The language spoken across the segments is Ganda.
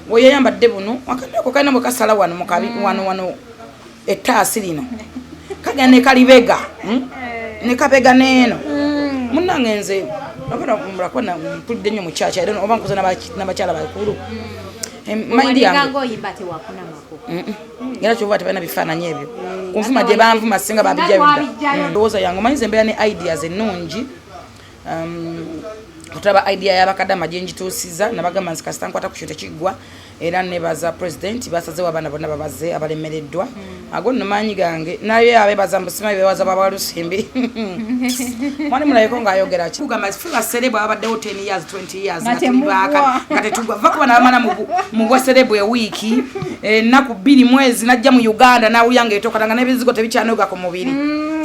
ngoye yambadde buno akandako kana mu kasala wano mukabi wano etasi lino kaga ne kalibega ne kabega neno munange nze nabona mulakona mpulidde nnyo mu chacha era oba nkuza n'abakyala bakulu mind yange oyimba tewafuna mako era kyova tebana bifaananyi ebyo kunfuma gye banvuma singa babijja ndowooza yange omanyiza embeera ne ideas ennungi otaba idea y'abakadama gye njituusiza nabagamba nzi kasita nkwata ku kintu tekiggwa era nebaza president basazewo abaana bonna babaze abalemereddwa ago nno maanyi gange naye abebaza mbusima bebaza babalusimbi mwani mulabeko ng'ayogera ki kugamba fula serebu abaddewo 10 years 20 years nga tetugwa va kuba nabamala mu bwa serebu ewiiki ennaku 2 mwezi najja mu uganda nawulya ngaetokatanga n'ebizigo tebikyanoga ku mubiri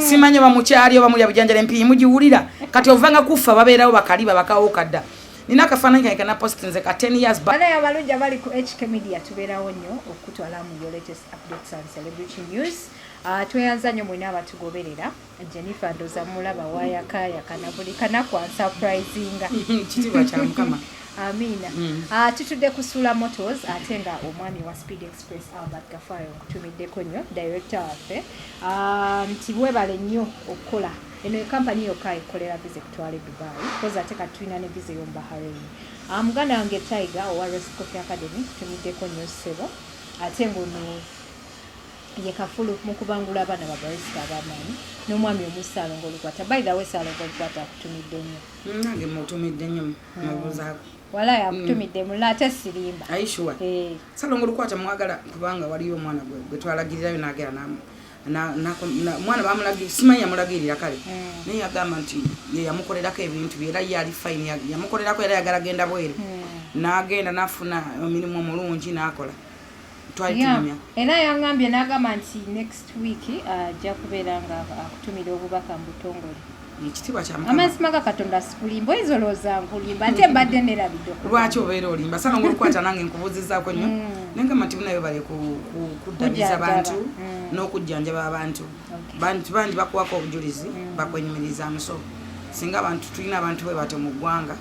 simanyi oba mukyali oba muli abujanjala empiri mugiwulira kati ovanga kufa babeerawo bakaliba bakawo kadda nina akafaananyi kange kana post nze ka 10 years back. Bana abalungi abali ku HK Media tubeerawo nnyo okutwala mu latest updates and celebrity news. Tweyanza nnyo mwina abatugoberera Jennifer Ndoza mulaba wayakaya kana buli kana kwa surprisinga Ekitibwa kya Mukama. Amina. Tutudde kusula motors atenga omwami wa Speed Express Albert Gafayo kutumiddeko nnyo director waffe nti bwebale nnyo okukola eno company yokka ekolera visa kutwala Dubai koza ateka twina ne visa yo Bahrain. Muganda wange Tiger owa Rest Coffee Academy kutumiddeko nnyo ssebo ate ngono ye kafulu mukubangula abana ba barista abamanyi n'omwami omusaalo ng'olukwata by the way saalo ng'olukwata akutumidde nnyo nange mutumidde nnyo mubuzaako wala yakutumidde mulate sirimba aishuwa salongo lukwata mwagala kubanga waliyo omwana gwe twalagirirayo nagera mwana bamulagirira simanya mulagirira kale naye yagamba nti yamukolerako ebintu byera yali fine yamukolerako era yagala genda bwere nagenda nafuna omirimu omulungi nakola twayitumya era yangambye nagamba nti next week ajja kubeera nga akutumira obubaka mu butongole Ekitibwa kya Mukama. Amazima ga Katonda sikulimba izoloza nkulimba ate mbadde nerabidde. Lwaki obeera olimba sala ngolukwata nange nkubuzizaako nnyo nenga mati bunayo bale kuddabiza abantu n'okujjanjaba abantu bandi bakuwako obujulizi bakwenyumiriza amuso singa abantu tulina abantu bwe bato mu ggwanga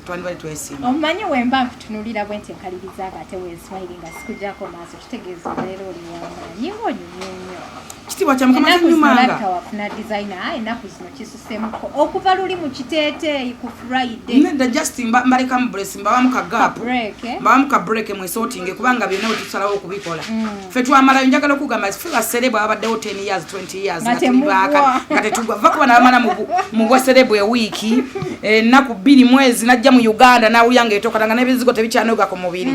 twandibali twesimba omumanyi wemba nkutunulira bwente nkaliriza nga ate wenswayiri nga sikujjako maaso kitegeeza leero oli wamaanyi onyumyenyo Ekitibwa kya Mukama kinyumanga wafuna designer ennaku zino kisusemuko okuva luli mu kiteeteeyi ku Friday nedda just mbaleka mu bless mbawamu ka gap mbawamu ka break mwesotinge kubanga byonna wetusalawo okubikola ffe twamalayo njagala okugamba ffe serebu abaddewo 10 years 20 years nga tetugwa va kuba nabamala mu bwa serebu ewiiki ennaku 2 mwezi najja mu Uganda nawulya ngaetokatanga n'ebizigo tebikyanoga ku mubiri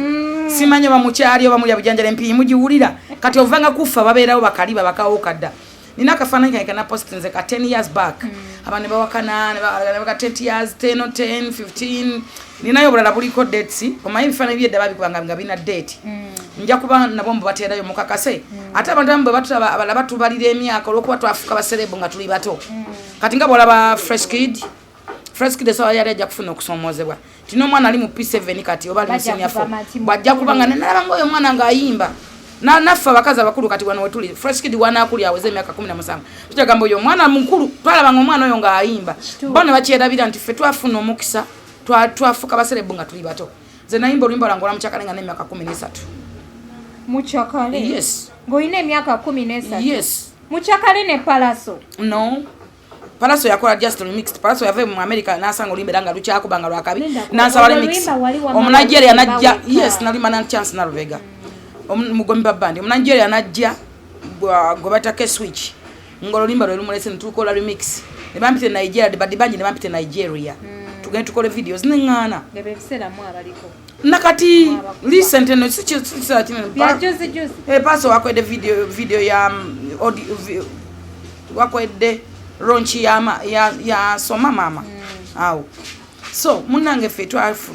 simanyi oba mukyali oba muli abujanjala empiri mugiwulira kati ovanga kufa babeerawo bakaliba bakawo kadda nina akafaananyi kange kana post nze ka 10 years back abantu bawakana baka 10 years 10 15 ninayo obulala buliko dates omanyi ebifaananyi byedda babikubanga nga bina date nja kuba nabo mbu bateerayo mukakase ate abantu abamu bwe batulaba abalala batubalira emyaka olw'okuba twafuuka baserebu nga tuli bato kati nga bwolaba fresh kid esawa yali ajja kufuna okusomoozebwa tina omwana ali mu P7 kati oba ali mu senior 4 bwajja kubanga nenalabanga oyo omwana ng'ayimba naffe abakazi abakulu kati wano wetuli fresh kid wanakuli aweze emyaka 17 tutagamba oyo omwana mukulu twalabanga omwana oyo ng'ayimba bo ne bakyerabira nti ffe twafuna omukisa twafuuka baserebu nga tuli bato nze nayimba oluyimba lwange olwamukyakale nga n'emyaka 13 mukyakale yes ng'olina emyaka 13 yes mukyakale ne palaso no Palaso yakola just remixed. Palaso yave mu America nasanga olimbe danga lukyakubanga lwakabi nansaba remix. Omunigeria najja yes nalima na chance na Ruvega. Mugombi babandi Omunigeria najja gobatake switch. Ngololimba lwe lumulese ntukola remix. Ne bampite Nigeria de badibanji ne bampite Nigeria. Tugende tukole videos nengana. Bebe bisera mu abaliko. Nakati recent no sichisa tino. Paso wakwede video ya audio wakwede ronchi ya soma mama au so munange fe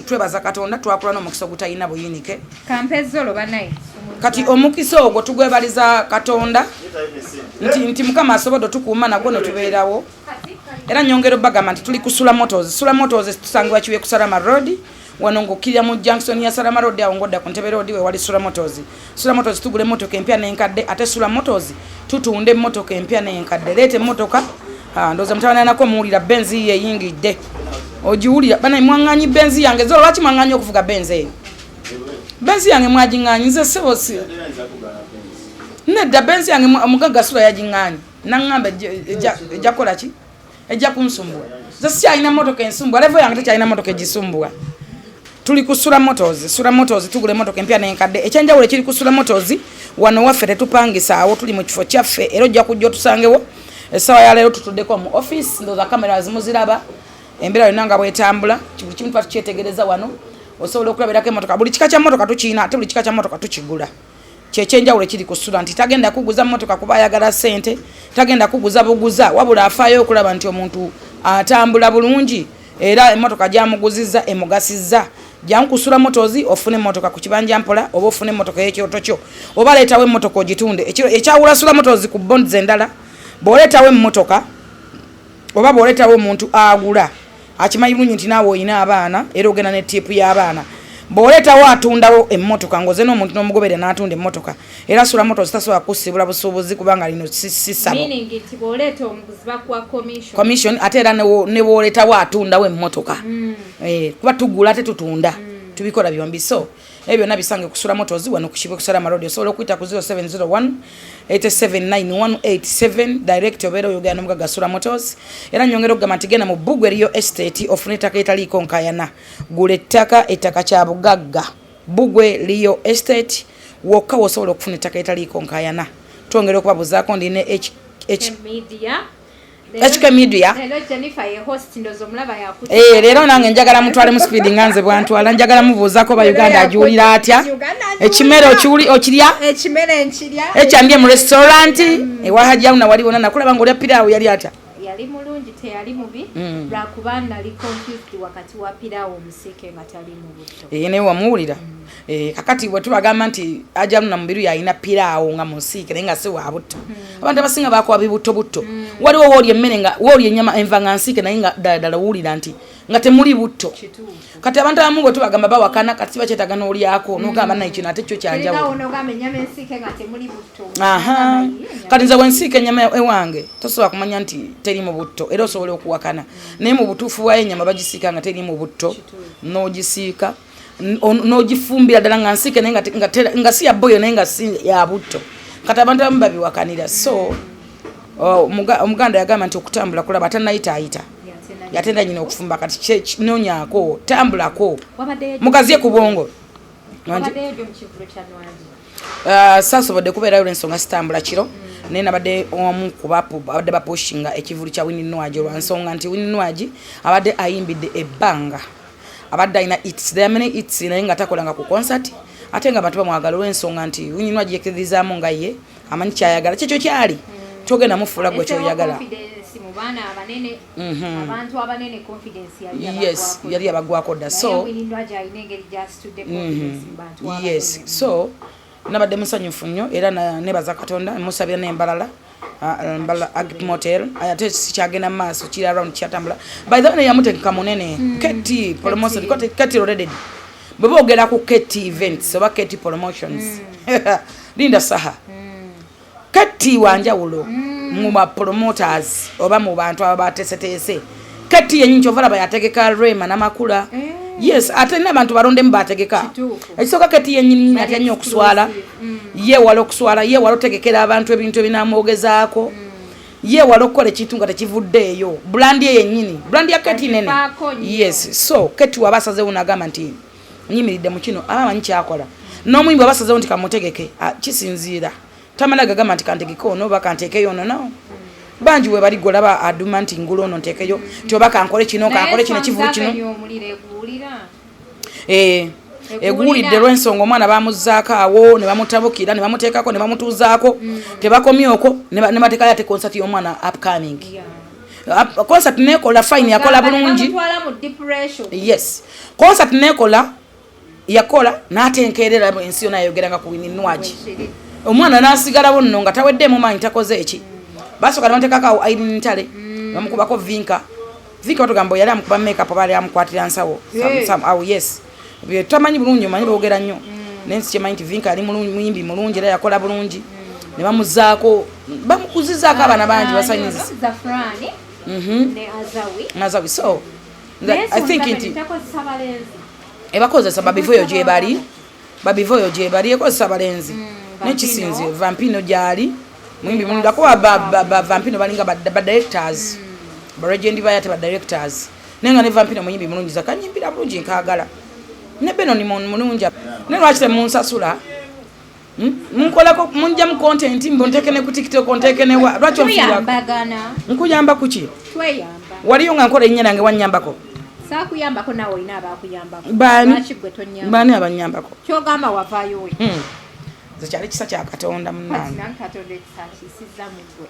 twebaza Katonda twakula n'omukisa ogutayina buyinike kampezolo banayi kati omukisa ogwo tugwebaliza Katonda nti Mukama asobodde tukuuma nagwo ne tubeerawo era nyongero bagamba nti tuli kusula motors tusangibwa kiwe kusala ma road wano ngokirya mu junction ya Salama Road awo ngodda ku Ntebe Road we wali Sula Motors tugule motoka empya n'enkadde ate Sula Motors tutunde motoka empya n'enkadde lete motoka ndoza mtawana nako muulira benzi ye yingidde ojiwulira bana mwanganyi benzi yange zo lwaki mwanganyi okuvuga benzi benzi yange mwaging'anyi nze sebosi nedda benzi yange omugagga sula yaging'anyi naŋŋamba ejja kukola ki ejja kunsumbuwa nze sikyalina motoka ensumbuwa levo yange tekyalina motoka egisumbuwa tuli ku Sula Motors tugula emotoka empya n'enkadde ekyenjawulo ekiri ku Sula Motors wano waffe tetupangisa awo tuli mu kifo kyaffe era ojja kujja otusangewo essaawa ya leero tutuddeko mu office ndooza kamera zimuziraba embeera yonna nga bwetambula buli kimu tuba tukyetegereza wano osobola okulabirako emotoka buli kika kya motoka tukiyina ate buli kika kya motoka tukigula kyekyenjawulo ekiri ku Sula nti tagenda kuguza motoka kuba ayagala ssente tagenda kuguza buguza wabula afaayo okulaba nti omuntu atambula bulungi era emotoka gyamuguzizza emugasizza jangu ku Sula Motors ofune motoka ku kibanja mpola oba ofune motoka y'ekyoto kyo oba leetawo emmotoka ogitunde ekyawula Sula Motors ku bonds endala bw'oleetawo emmotoka oba bw'oleetawo omuntu agula akimanyi bulungi nti naawe oyina abaana era ogenda ne tipu y'abaana bw'oleetawo atundawo emmotoka ngoze n'omuntu n'omugobere n'atunda emmotoka era Sula Motors tasobola kusibula busuubuzi kubanga lino sisabo commission ate era ne bw'oleetawo atundawo emmotoka kuba tugula ate tutunda tubikola byombi so ebyo byonna bisange ku Sula Motors wano ku Kibwe kusala amalodi osobola okuyita ku 0701 879 direct obeera oyogera n'omugagga Sula Motors era nyongera okugamba nti genda mu Bugwe Rio Estate ofuna ettaka etaliiko nkayana gula ettaka kya bugagga Bugwe Rio Estate wokka wosobola okufuna ettaka etaliiko nkayana twongera okubabuzaako ndine HK Media leero nange njagala mutwale mu speed nganze bwantwala njagala mubuuzako ba Uganda ajuulira atya ekimere okirya ekyambye mu restaurant ewahajjauna wali wona nakulaba ng'olya piraawo yali atya yali mulungi teyali mubi lwakuba nali confused wakati wa piraawo omusiike nga tali mu butto naye wamuwulira kakati bwe tubagamba nti ajjauna mubiru yalina piraawo nga musiike naye nga si wa butto abantu abasinga bakuba bibutto waliwo woolya emmere nga woolya ennyama enva nga nsiike naye nga ddala wuwulira nti nga temuli butto kati abantu abamu bwe tubagamba bawakana kati bakyetaaga n'olyako n'ogamba naye kino ate kyo kyanjawulo kati nze wensiika ennyama ewange tosobola kumanya nti teri mu butto era osobola okuwakana naye mu butuufu bwayo ennyama bagisiika nga teri mu butto n'ogisiika n'ogifumbira ddala nga nsiike naye nga si ya boyo naye nga si ya butto kati abantu abamu babiwakanira so omuganda yagamba nti okutambula kulaba atanayitaayita yatenda nyina okufumba kati nonyako tambulako mukazye ku bwongo saasobodde kubeerayo olw'ensonga sitambula kiro naye nabadde omu kubadde bapushinga ekivulu kya Winnie Nwaji olwansonga nti Winnie Nwaji abadde ayimbidde ebbanga abadde alina its naye nga takolanga ku concert ate nga abantu bamwagala olw'ensonga nti Winnie Nwaji yekkiririzaamu nga ye amanyi kyayagala kyekyo kyali togenda mufuula gwe kyoyagala abantu abanene confidence yes yali abagwako dda so yes so nabadde musanyufu nnyo era nebaza Katonda musabira n'embalala Agit Motel ate sikyagenda mu maaso kiri around kyatambula by the way yamutekeka munene Keti promotion Keti already bwe boogera ku Keti events oba Keti promotions linda saha Keti wanjawulo mu ba promoters oba mu bantu abateeseteese Keti yenyini kyovala bayategeka Rema n'amakula yes ate n'abantu balonde mu bategeka ekisooka Keti yenyini atya nnyo okuswala yeewala okuswala yeewala otegekera abantu ebintu ebinamwogezaako yeewala okukola ekintu nga tekivuddeeyo brand ye yennyini brand ya Keti nene yes so Keti waba asazeewo n'agamba nti nyimiridde mu kino abamanyi kyakola n'omuyimbi waba asazeewo nti kamutegeke kisinziira tamala gagamba nti kantegeko ono oba kanteekeyo ono no banji we bali golaba aduma nti ngulo ono nteekeyo ti oba kankole kino ekivulu kino eguwulidde lw'ensonga omwana bamuzzaako awo ne bamutabukira ne bamuteekako ne bamutuuzaako tebakomye okwo ne bateekayo ate concert y'omwana upcoming concert nekola fine yakola bulungi yes concert nekola yakola n'atenkerera ensi yonna yayogeranga ku Winnie Nwaji omwana n'asigalawo nno nga taweddemu manyi takoze eki basooka nebamuteekako Irene Ntale bamukubako vinka batugamba yali amukuba makeup baali amukwatira nsawo somehow yes tamanyi bulungi omanyi boogera nnyo naye nsi kyemanyi nti vinka ali muyimbi mulungi era yakola bulungi ne bamuzzaako bamukuzizaako abaana bangi basanyiza Azawi so I think nti ebakozesa babivuyo gye bali babivoyo gye bali ekozesa balenzi n'ekisinze vampino gyali muyimbi mulungi akuba vampino balinga ba directors ba legend bayate ba directors nenga ne vampino muyimbi mulungi zakanyimbira bulungi nkagala ne beno ni mulungi ne lwaki munsasula munkolako munja mu content mbontekene ku TikTok ontekene wa lwaki onfiwa nkuyamba kuki tweyamba waliyo nga nkola ennyo nange wanyambako saakuyambako nawe olina abaakuyambako lwaki gwe tonyamba baani abanyambako kyogamba wavaayo we zekyali kisa kya Katonda munnange Katonda ekisakisiza mu gwe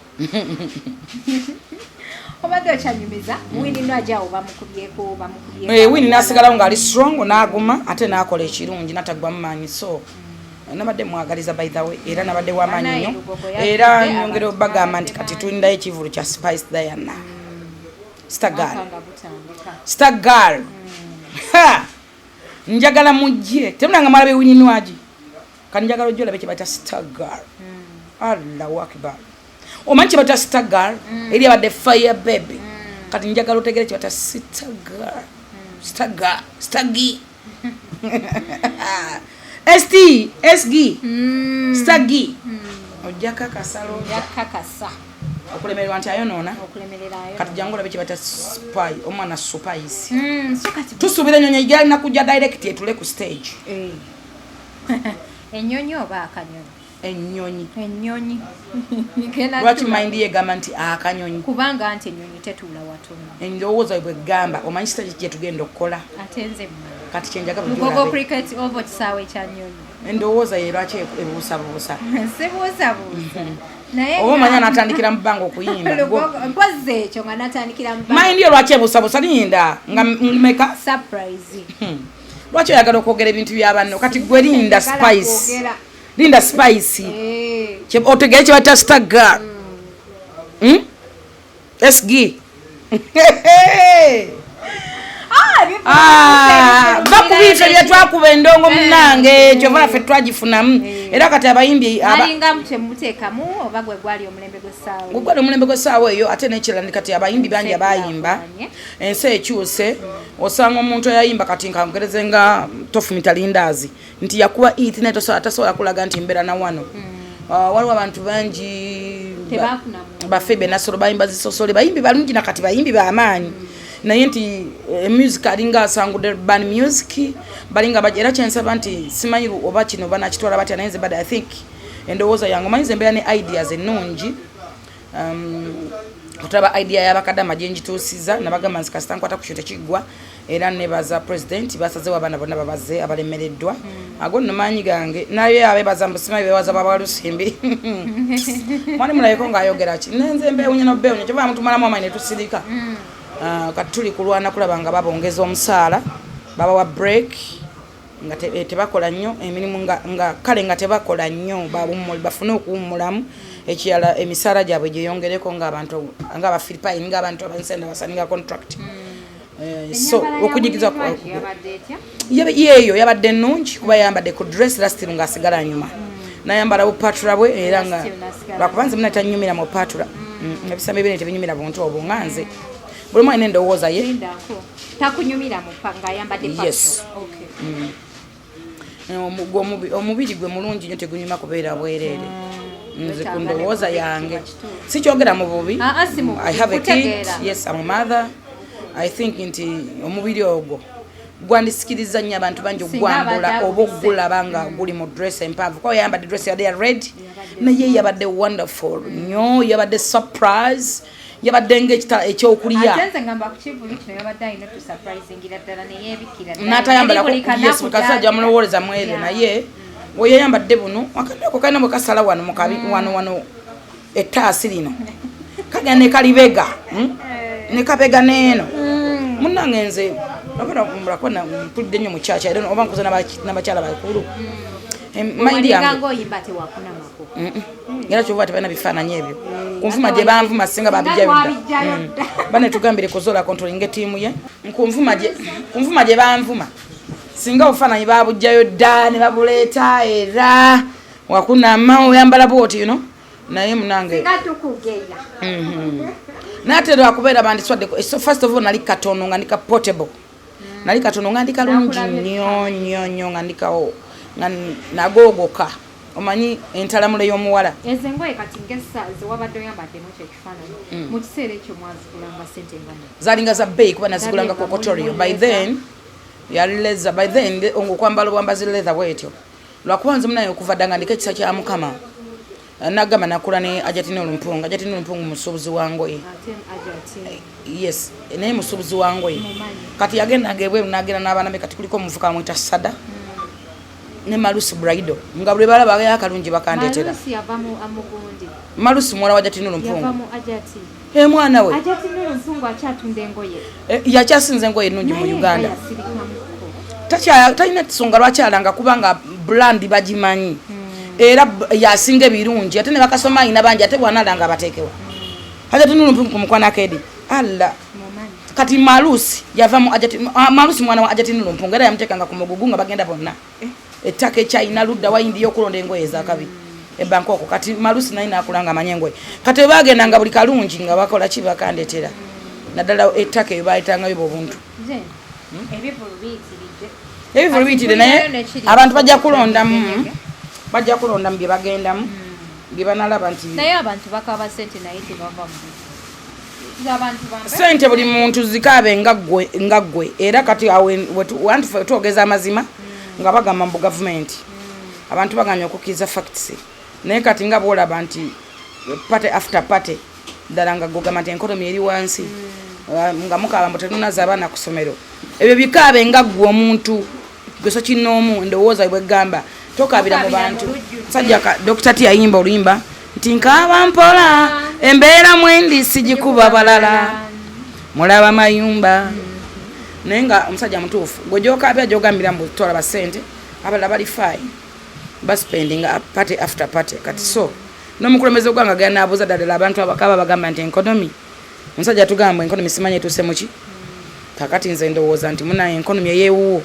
obadde okyanyumiza Winnie Nwaji awo bamukubyeko Winnie n'asigalawo ng'ali strong n'aguma ate n'akola ekirungi n'atagwa mu maanyi so nabadde mwagaliza by the way era nabadde w'amaanyi nnyo era nyongera obagamba nti kati tulindayo ekivulu kya Spice Diana Star Girl njagala mujje temulanga malabe Winnie Nwaji kani njagala ojjo olabe kye bayita Star Girl Allahu Akbar omanyi kye bayita Star Girl eri abadde fire baby kati njagala otegere kye bayita Star Girl SG Stagi ojjaka kasalo yakakasa okulemererwa nti ayonoona kati jangu olabe kye bata spy omwana spice tusuubira ennyonyi ejjalina kujja direct etule ku stage ennyonyi oba akanyonyi ennyonyi lwaki mayindi yegamba nti akanyonyi kubanga nti ennyonyi tetuula watono endowooza bwe gamba omanyi stage gye tugenda okukola ate nze kati kyenjagala Mugogo cricket over kisaawe kya nnyonyi endowooza ye lwaki ebuusabuusa sibuusabuusa naye oba omanya natandikira mu bbanga okuyimba mpozi ekyo nga natandikira mu bbanga mayindi yo lwaki ebuusabuusa linda nga meka surprise lwaki oyagala okwogera ebintu by'abanno kati gwe linda spice otegere kye bata Star Girl SG bakubiife byetwakuba endongo munange kyova naffe twagifunamu era kati abayimbi gwali omulembe gw'essaawa eyo ate nekirala kati abayimbi bangi abayimba ensi ekyuse osanga omuntu eyayimba kati nkangereze nga tofumita lindaazi nti yakuba it naye tasobola kulaga nti mbeera na wano waliwo abantu bangi bafebe nasolo bayimba zisosole bayimbi balungi nakati bayimbi bamaanyi naye nti music alinga asangudde ban music balinga bajera kyensaba nti simanyi oba kino banakitwala batya naye nze bad I think endowooza yange omanyi mbeera ne ideas ennungi otaba idea y'abakadde amagye njituusiza nabagamba nti kasita nkwata ku kintu tekiggwa era nebaza president basazewo abaana bonna babaze abalemereddwa ago nno maanyi gange naye abebaza mbusimayi bewaza babalusimbi mwani mulabeko ng'ayogera ki nenze mbeewunya nobbeewunya kyova mutumalamu amaanyi ne tusirika kati tuli kulwana kulaba nga babongeza omusaala babawa break nga tebakola nnyo emirimu nga kale nga tebakola nnyo bafune okuwummulamu ekirala emisaala gyabwe gyeyongereko ng'abantu ng'abafilipine ng'abantu abansenda basaninga contract so okujigiza yeeyo yabadde nnungi kuba yayambadde ku dress lastiru ng'asigala nyuma nayambala bupatula bwe era nga lwakubanze muna tanyumira mu patula ebisambi bine tebinyumira buntu obwo nganze buli mwana endowooza ye takunyumira mupanga yambadde omubiri gwe mulungi nnyo tegunyuma kubeera bwereere nze ku ndowooza yange sikyogera mu bubi I have a kid yes I'm a mother I think nti omubiri ogwo gwandisikiriza nnyo abantu bangi ogwambula oba ogulaba nga guli mu dress empanvu kuba yayambadde dress yabadde ya red naye yabadde wonderful nnyo yabadde surprise yabadde ng'ekyokulya n'atayambalako yes mukasajja amulowooleza mu ebyo naye we yayambadde buno akadeko kalina bwe kasala wano wano ettaasi lino kagenda ne kalibega ne kabega n'eno munnange nze mbulako mpulidde nnyo mu kyakya era oba nkuza n'abakyala bakulu mayindi yange era kyova tebalina bifaananyi ebyo kunvuma gye banvuma singa babijjabidda banetugambire kuzola controlling ettiimu ye kunvuma gye banvuma singa obufaananyi babujjayo dda ne babuleeta era wakunama oyambala bwoti yuno naye munange natera akubeera bandiswadde first of all nali katono nga ndika portable nali katono nga ndika lungi nnyo nga ndikawo nga nagogoka omanyi entalamula y'omuwala ezengoye kati ngesa zewabadde oyambadde mu kyekifaananyi mu kiseera ekyo mwazigulanga ssente ngano zalinga za bbeeyi kuba nazigulanga ku kotorio by then yali leather by then okwambala obwambazi leather bwetyo lwakubanza munaye okuva ddanga ndiko ekisa kya mukama nagamba nakula ne ajatina olumpungu musuubuzi wangoye yes naye musuubuzi wangoye kati yagendanga ebweru nagenda n'abaana be kati kuliko omuvuka amwita sada ne malusi braido nga buli balaba yakalungi bakandetera malusi muwala wa jatina olumpungu mwana we yakyasinza engoye ennungi mu Uganda talina nsonga lwaki alanga kubanga brand bagimanyi era yasinga ebirungi ate ne bakasoma ayina bangi ate bwanalanga abateekewa ajatina olumpungu ku mukwana kedi alla kati malusi malusi mwana wa ajatina olumpungu era yamuteekanga ku mugugu nga bagenda bonna ettaka ekyayina ludda wayindiyo okulonda engoye ezakabi ebankoko kati malusi naye nakulanga amanye engoye kati webagendanga buli kalungi nga bakola ki bakandetera naddala ettaka eyo bayitangayo bobuntu ebivulu biyitire naye abantu bajja kulondamu bye bagendamu bye banalaba nti naye abantu bakaba sente naye tebava sente buli muntu zikaabe nga ggwe era kati wantu twogeza amazima nga bagamba mbu gavumenti abantu baganya okukkiriza facts naye kati nga boolaba nti party after party ddala nga gogamba nti enkonomi eri wansi nga mukaaba mbu tetunaza abaana ku ssomero ebyo bikaabe nga ggwe omuntu gweso kinoomu ndowooza bwegamba tokabira mu bantu musajja Dr. T ayimba oluyimba nti nkaaba mpola embeera mwendi sigikuba balala mulaba mayumba naye nga omusajja mutuufu gwegyokabya gyogambira mbu tolaba ssente abalala bali fine baspendinga party after party kati so n'omukulembeze gwanga gana abuuza ddala abantu abakaba bagamba nti enkonomi omusajja tugamba enkonomi simanyi etuuse muki kakati nze ndowooza nti munaye enkonomi eyeewuwo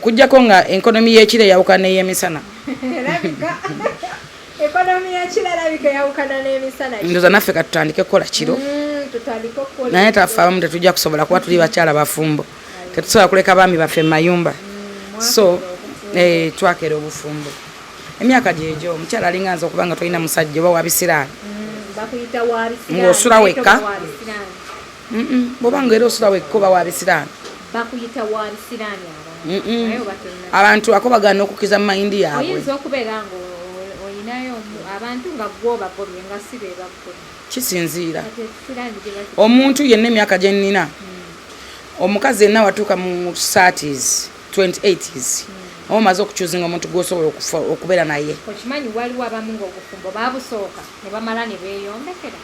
okujjako nga enkonomi y'ekiro eyawukana n'ey'emisana ndoza naffe katutandike kukola kiro naye taffe abamu tetujja kusobola kuba tuli bakyala bafumbo tetusobola kuleka baami baffe mu mayumba so twakera obufumbo emyaka gyegyo omukyala alinga nze okuba nga tolina musajja oba wabisiraani ng'osula wekka bwobanga era osula wekka oba wabisiraani abantu ako bagana okukiza mu mayindi yaabwe kisinziira omuntu yenna emyaka gye nnina omukazi yenna watuuka mu 30s 28s oba omaze okukyuzinga omuntu gwosobola okubeera naye okimanyi waliwo abamu ng'obufumbo babusooka ne bamala ne beeyombekera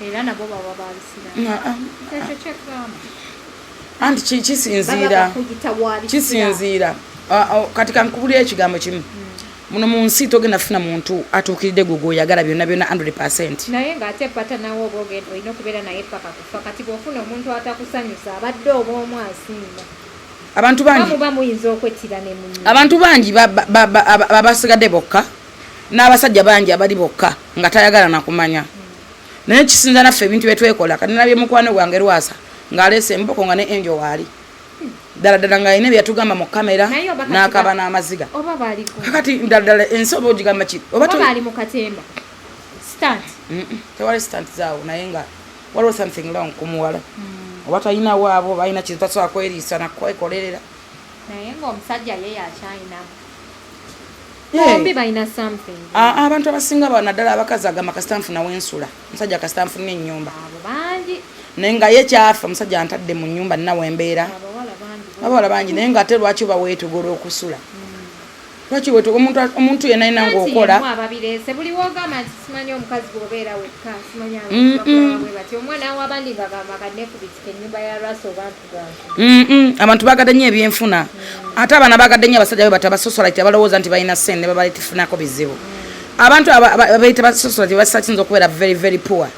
era nabo baba babisira ekyo kyekugamba anti kisinziira kati kankubulira ekigambo kimu muno mu nsi togenda funa muntu atuukiridde gugu oyagala byonna 100%. naye ng'ate pata nawe oba ogenda olina okubeera naye paka kufa kati bw'ofuna omuntu atakusanyusa abadde oba omu asinga abantu bangi bamuba muyinza okwettira ne munne abantu bangi basigadde bokka n'abasajja bangi abali bokka nga tayagala nakumanya naye kisinza naffe ebintu byetwekola kati nabye mukwano gwange Lwasa ng'aleese emboko nga ne enjo waali ddala nga alina byatugamba mu kamera n'akaba n'amaziga kakati ddala ensi oba ogigamba ki oba bali mu katemba stand tewali stand zaawo naye nga waliwo something wrong ku muwala oba talina waabo balina kintu tasobola kweriisa nakwekolerera naye ng'omusajja ye yakyayinamu bombi balina something abantu abasinga naddala abakazi agamba kasita nfunawo ensula omusajja kasita nfunna ennyumba abo bangi naye nga ye kyafa omusajja antadde mu nnyumba ninawe embeera abawala bangi naye nga ate lwaki oba weetogola okusula lwaki omuntu yenna alina ng'okola ababirese buli wogamba nti simanyi omukazi bw'obeera wekka simanyi abantu bati omwana w'abandi nga gamba kanekubitika ennyumba ya Lwasa obantu gange abantu bagadde nnyo ebyenfuna ate abaana bagadde nnyo abasajja be bati abasosolite abalowooza nti balina ssente ne babaleetifunako bizibu abantu abayita basosolite basakinza okubeera very very poor